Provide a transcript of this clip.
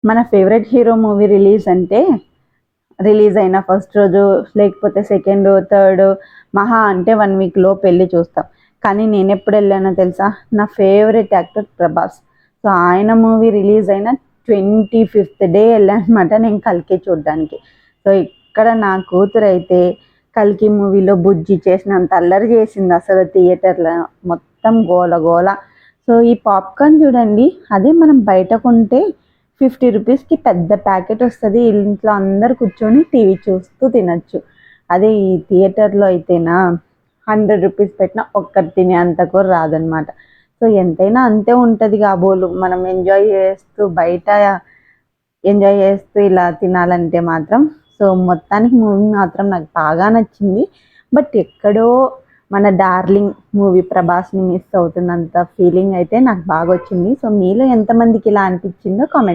మన favourite hero movie release అయిన first రోజు లేకపోతే సెకండ్ థర్డ్ మహా అంటే 1 వీక్ లోపు వెళ్ళి చూస్తాం. కానీ నేను ఎప్పుడు వెళ్ళానో తెలుసా, నా ఫేవరెట్ యాక్టర్ ప్రభాస్. సో ఆయన మూవీ రిలీజ్ అయిన 25th డే వెళ్ళానమాట నేను కల్కి చూడడానికి. సో ఇక్కడ నా కూతురు అయితే కల్కి మూవీలో బుజ్జి చేసినంత అల్లరి చేసింది. అసలు థియేటర్లో మొత్తం గోల గోల. సో ఈ పాప్కార్న్ చూడండి, అదే మనం బయట కొంటే 50 రూపీస్కి పెద్ద ప్యాకెట్ వస్తుంది. ఇంట్లో అందరు కూర్చొని టీవీ చూస్తూ తినచ్చు. అదే ఈ థియేటర్లో అయితేనా 100 రూపీస్ పెట్టినా ఒక్కటి తినే అంత కూడా రాదనమాట. సో ఎంతైనా అంతే ఉంటుంది కాబోలు. మనం ఎంజాయ్ చేస్తూ ఇలా తినాలంటే మాత్రం. సో మొత్తానికి మూవీ మాత్రం నాకు బాగా నచ్చింది. బట్ ఎక్కడో మన డార్లింగ్ మూవీ ప్రభాస్ని మిస్ అవుతున్నంత ఫీలింగ్ అయితే నాకు బాగా వచ్చింది. సో మీలో ఎంతమందికి ఇలా అనిపించిందో కామెంట్